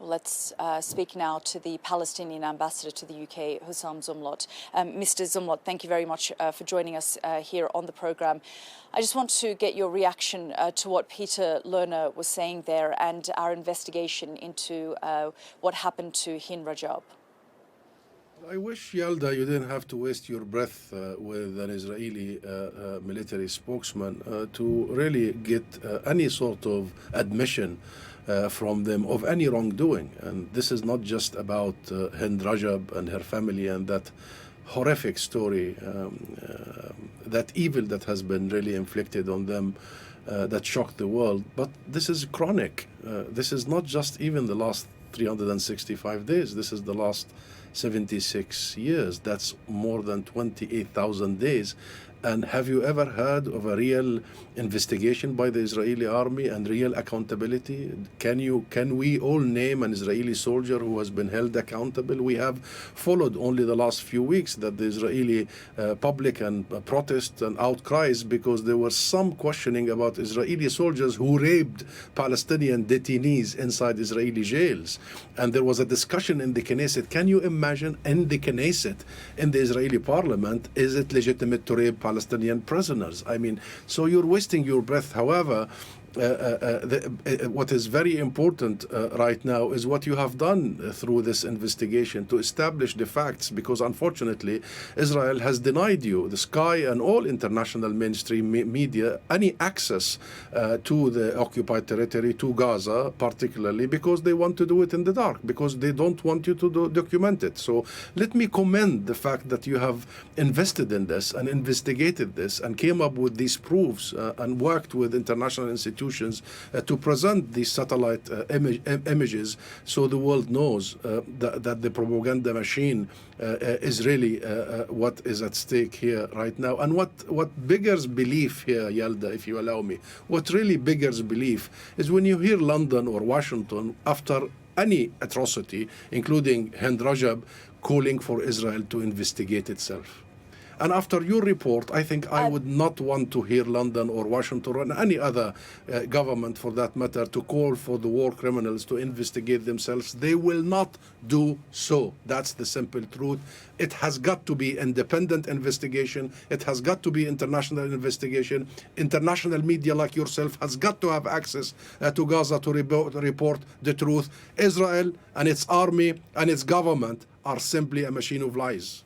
Let's speak now to the Palestinian ambassador to the UK, Husam Zomlot. Mr. Zomlot, thank you very much for joining us here on the programme. I just want to get your reaction to what Peter Lerner was saying there and our investigation into what happened to Hin Rajab. I wish, Yalda, you didn't have to waste your breath with an Israeli military spokesman to really get any sort of admission from them of any wrongdoing. And this is not just about Hind Rajab and her family and that horrific story, that evil that has been really inflicted on them that shocked the world. But this is chronic. This is not just even the last 365 days. This is the last 76 years. That's more than 28,000 days. And have you ever heard of a real investigation by the Israeli army and real accountability? Can we all name an Israeli soldier who has been held accountable? We have followed only the last few weeks that the Israeli public and protests and outcries because there was some questioning about Israeli soldiers who raped Palestinian detainees inside Israeli jails. And there was a discussion in the Knesset. Can you imagine in the Knesset, in the Israeli parliament, is it legitimate to rape Palestinian prisoners? I mean, so you're wasting your breath. However, what is very important right now is what you have done through this investigation to establish the facts, because unfortunately Israel has denied you, the Sky and all international mainstream media, any access to the occupied territory, to Gaza particularly, because they want to do it in the dark, because they don't want you to document it. So let me commend the fact that you have invested in this and investigated this and came up with these proofs and worked with international institutions to present these satellite images so the world knows that the propaganda machine is really what is at stake here right now. And what beggars belief here, Yalda, if you allow me, what really beggars belief is when you hear London or Washington, after any atrocity, including Hind Rajab, calling for Israel to investigate itself. And after your report, I think I would not want to hear London or Washington or any other government, for that matter, to call for the war criminals to investigate themselves. They will not do so. That's the simple truth. It has got to be independent investigation. It has got to be international investigation. International media like yourself has got to have access to Gaza to report the truth. Israel and its army and its government are simply a machine of lies.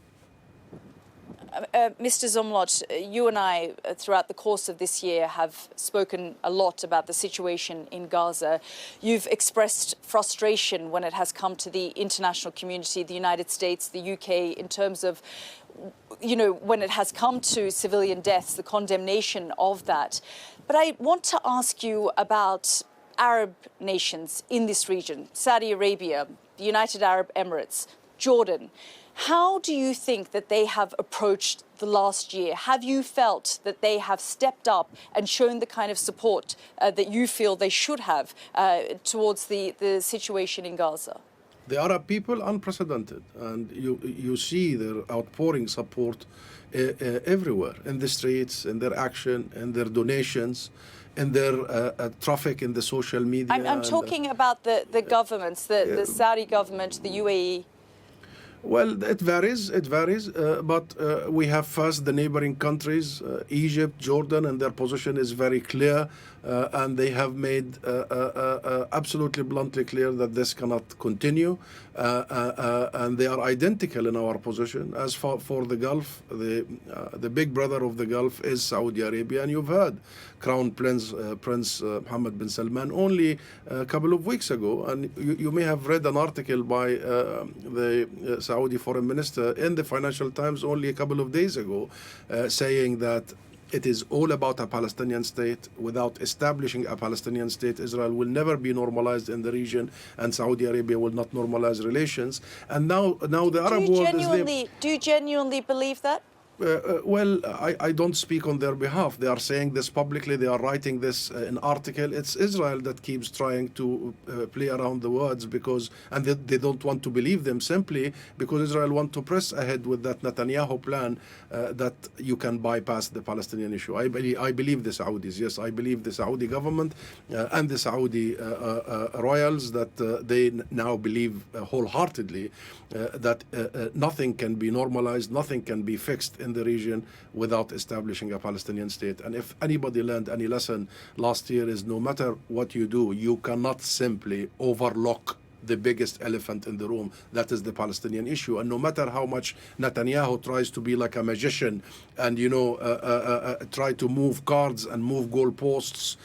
Mr. Zomlot, you and I, throughout the course of this year, have spoken a lot about the situation in Gaza. You've expressed frustration when it has come to the international community, the United States, the UK, in terms of, you know, when it has come to civilian deaths, the condemnation of that. But I want to ask you about Arab nations in this region, Saudi Arabia, the United Arab Emirates, Jordan. How do you think that they have approached the last year? Have you felt that they have stepped up and shown the kind of support that you feel they should have towards the situation in Gaza? The Arab people, unprecedented, and you see their outpouring support everywhere, in the streets, in their action, in their donations, in their traffic in the social media. I'm talking about the governments, the Saudi government, the UAE. Well, it varies, but we have first the neighboring countries, Egypt, Jordan, and their position is very clear, and they have made absolutely bluntly clear that this cannot continue, and they are identical in our position. As for the Gulf, the big brother of the Gulf is Saudi Arabia, and you've heard Crown Prince Mohammed bin Salman only a couple of weeks ago, and you may have read an article by the Saudi foreign minister in the Financial Times only a couple of days ago, saying that it is all about a Palestinian state. Without establishing a Palestinian state, Israel will never be normalized in the region, and Saudi Arabia will not normalize relations. And now the Arab world is... Do you genuinely believe that? I don't speak on their behalf. They are saying this publicly. They are writing this in article. It's Israel that keeps trying to play around the words and they don't want to believe them simply because Israel want to press ahead with that Netanyahu plan that you can bypass the Palestinian issue. I believe the Saudis. Yes, I believe the Saudi government and the Saudi royals that they now believe wholeheartedly that nothing can be normalized, nothing can be fixed in the region without establishing a Palestinian state. And if anybody learned any lesson last year is no matter what you do, you cannot simply overlook the biggest elephant in the room, that is the Palestinian issue. And no matter how much Netanyahu tries to be like a magician and, try to move cards and move goalposts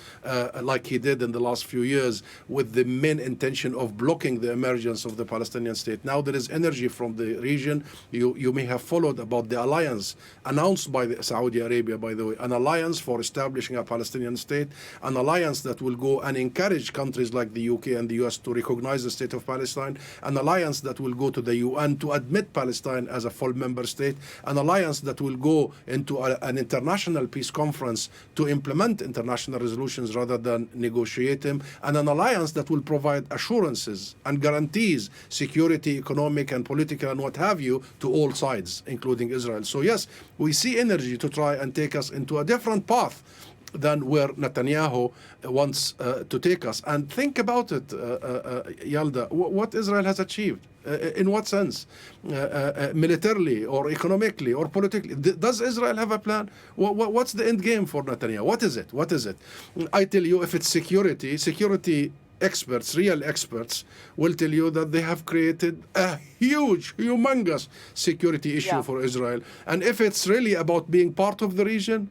like he did in the last few years with the main intention of blocking the emergence of the Palestinian state. Now there is energy from the region. You may have followed about the alliance announced by Saudi Arabia, by the way, an alliance for establishing a Palestinian state, an alliance that will go and encourage countries like the UK and the US to recognize the state of Palestine, an alliance that will go to the UN to admit Palestine as a full member state, an alliance that will go into an international peace conference to implement international resolutions rather than negotiate them, and an alliance that will provide assurances and guarantees security, economic and political and what have you to all sides, including Israel. So yes, we see energy to try and take us into a different path than where Netanyahu wants to take us. And think about it, Yalda, what Israel has achieved. In what sense? Militarily or economically or politically? Does Israel have a plan? What's the end game for Netanyahu? What is it? What is it? I tell you, if it's security experts, real experts, will tell you that they have created a huge, humongous security issue for Israel. And if it's really about being part of the region,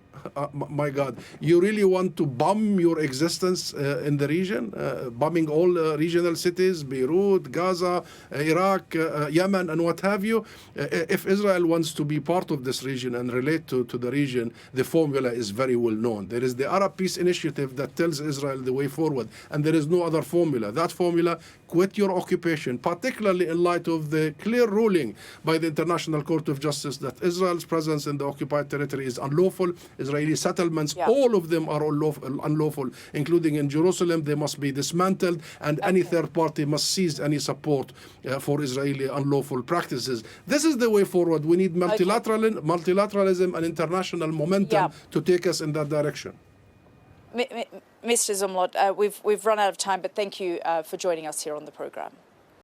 my God, you really want to bomb your existence in the region, bombing all regional cities, Beirut, Gaza, Iraq, Yemen, and what have you. If Israel wants to be part of this region and relate to the region, the formula is very well known. There is the Arab Peace Initiative that tells Israel the way forward, and there is no other formula. That formula, quit your occupation, particularly in light of the clear ruling by the International Court of Justice that Israel's presence in the occupied territory is unlawful. Israeli settlements, all of them are unlawful, including in Jerusalem. They must be dismantled, and any third party must cease any support for Israeli unlawful practices. This is the way forward. We need multilateralism and international momentum to take us in that direction. Mr. Zomlot, we've run out of time, but thank you for joining us here on the program.